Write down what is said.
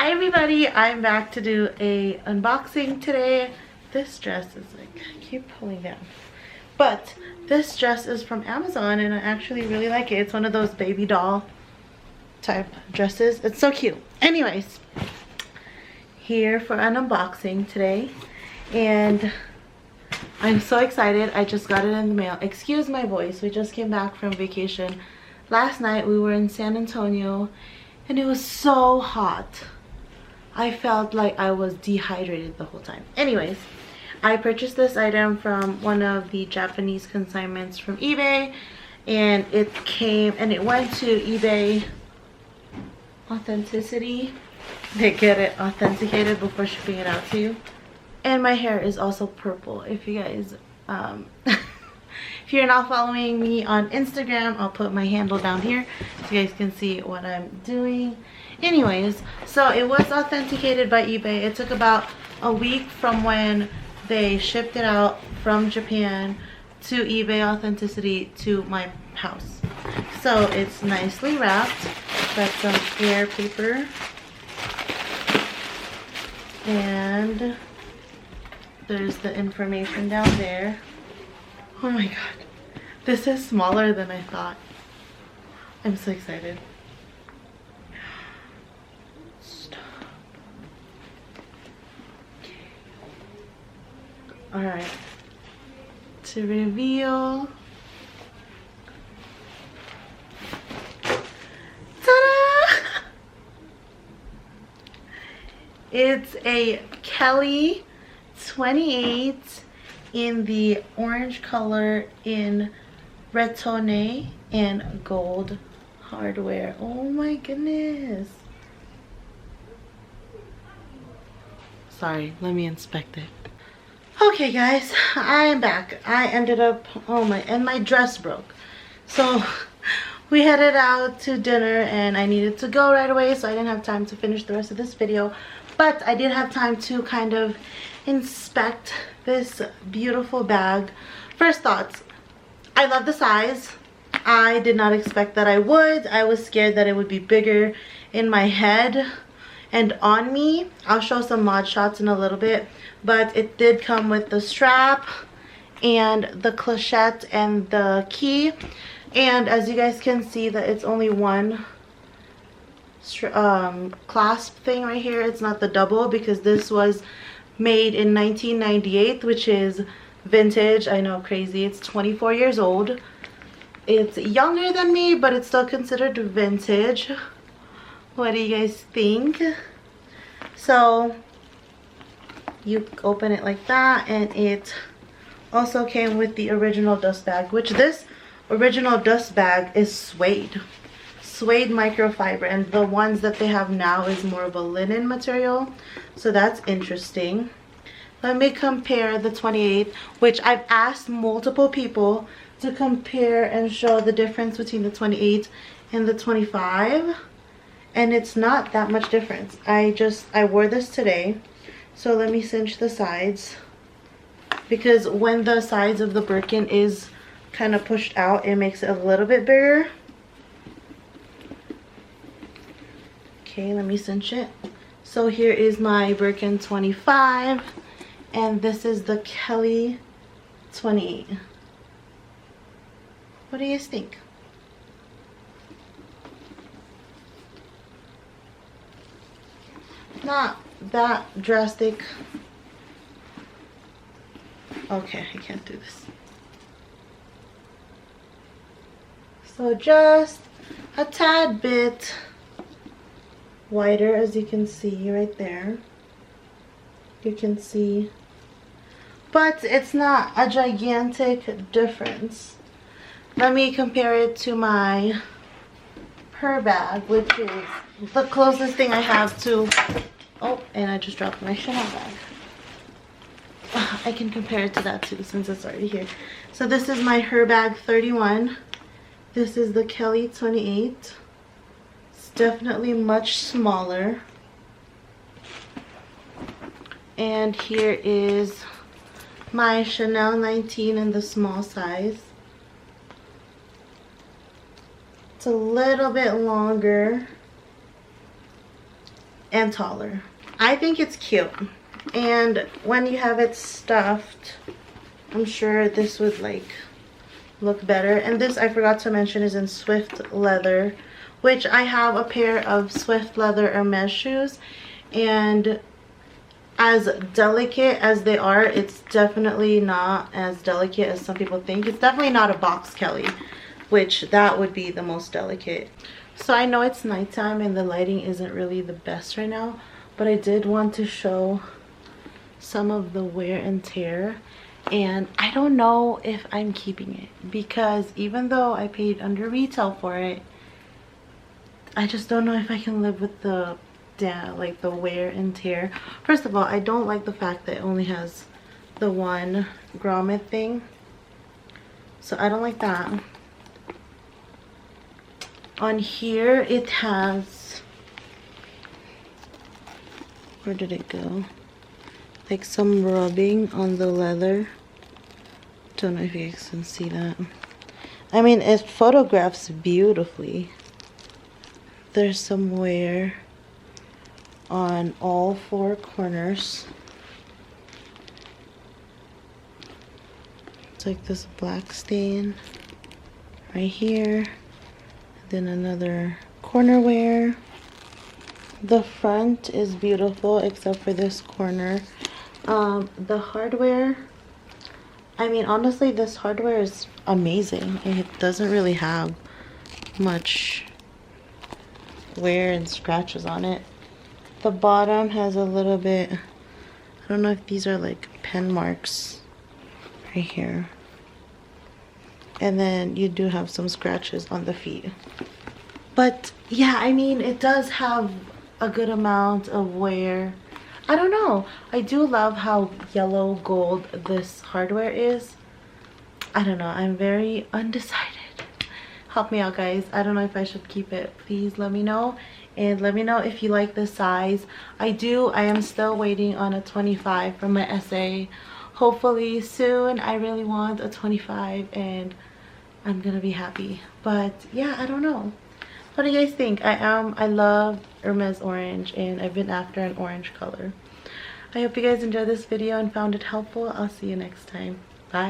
Hi everybody, I'm back to do a unboxing today. This dress is like, I keep pulling down. But this dress is from Amazon and I actually really like it. It's one of those baby doll type dresses. It's so cute. Anyways, here for an unboxing today. And I'm so excited. I just got it in the mail. Excuse my voice. We just came back from vacation. Last night we were in San Antonio and it was so hot. I felt like I was dehydrated the whole time. Anyways, I purchased this item from one of the Japanese consignments from eBay, and it came and it went to eBay Authenticity. They get it authenticated before shipping it out to you. And my hair is also purple. If you guys if you're not following me on Instagram, I'll put my handle down here so you guys can see what I'm doing. Anyways, so it was authenticated by eBay. It took about a week from when they shipped it out from Japan to eBay Authenticity to my house. So it's nicely wrapped. Got some air paper. And there's the information down there. Oh my god. This is smaller than I thought. I'm so excited. Stop. Okay. Alright. To reveal. Ta-da! It's a Kelly 28 in the orange color in Retone and gold hardware. Oh my goodness. Sorry, let me inspect it. Okay guys, I am back. I ended up, and my dress broke. So we headed out to dinner and I needed to go right away, so I didn't have time to finish the rest of this video. But I did have time to kind of inspect this beautiful bag. First thoughts, I love the size. I did not expect that I would. I was scared that it would be bigger in my head and on me. I'll show some mod shots in a little bit, but it did come with the strap and the clochette and the key. And as you guys can see, that it's only one clasp thing right here. It's not the double, because this was made in 1998, which is vintage. I know, crazy. It's 24 years old. It's younger than me, but it's still considered vintage. What do you guys think? So you open it like that, and it also came with the original dust bag, which this original dust bag is suede microfiber, and the ones that they have now is more of a linen material, so that's interesting. Let me compare the 28, which I've asked multiple people to compare and show the difference between the 28 and the 25, and it's not that much difference. I wore this today, so let me cinch the sides, because when the sides of the Birkin is kind of pushed out, it makes it a little bit bigger. Okay, let me cinch it. So here is my Birkin 25, and this is the Kelly 28. What do you guys think? Not that drastic. Okay, I can't do this. So just a tad bit wider, as you can see right there. You can see, but it's not a gigantic difference. Let me compare it to my her bag, which is the closest thing I have to, oh, and I just dropped my Chanel bag. I can compare it to that too, since it's already here. So this is my her bag 31. This is the Kelly 28. It's definitely much smaller. And here is my Chanel 19 in the small size. It's a little bit longer. and taller. I think it's cute, and when you have it stuffed, I'm sure this would like look better. And this, I forgot to mention, is in Swift leather, which I have a pair of Swift leather Hermes shoes, and as delicate as they are, it's definitely not as delicate as some people think. It's definitely not a box Kelly, which that would be the most delicate. So I know it's nighttime and the lighting isn't really the best right now, but I did want to show some of the wear and tear, and I don't know if I'm keeping it, because even though I paid under retail for it, I just don't know if I can live with the like the wear and tear. First of all, I don't like the fact that it only has the one grommet thing, so I don't like that. On here it has, where did it go, like some rubbing on the leather. Don't know if you guys can see that. I mean, it photographs beautifully. There's some wear on all four corners. It's like this black stain right here, then another corner wear. The front is beautiful except for this corner. The hardware, I mean, honestly, this hardware is amazing. It doesn't really have much wear and scratches on it. The bottom has a little bit, I don't know if these are like pen marks right here. And then you do have some scratches on the feet. But yeah, I mean, it does have a good amount of wear. I don't know. I do love how yellow gold this hardware is. I don't know. I'm very undecided. Help me out, guys. I don't know if I should keep it. Please let me know. And let me know if you like the size. I am still waiting on a 25 for my essay. Hopefully soon. I really want a 25 and I'm gonna be happy. But yeah, I don't know. What do you guys think? I love Hermes orange, and I've been after an orange color. I hope you guys enjoyed this video and found it helpful. I'll see you next time. Bye.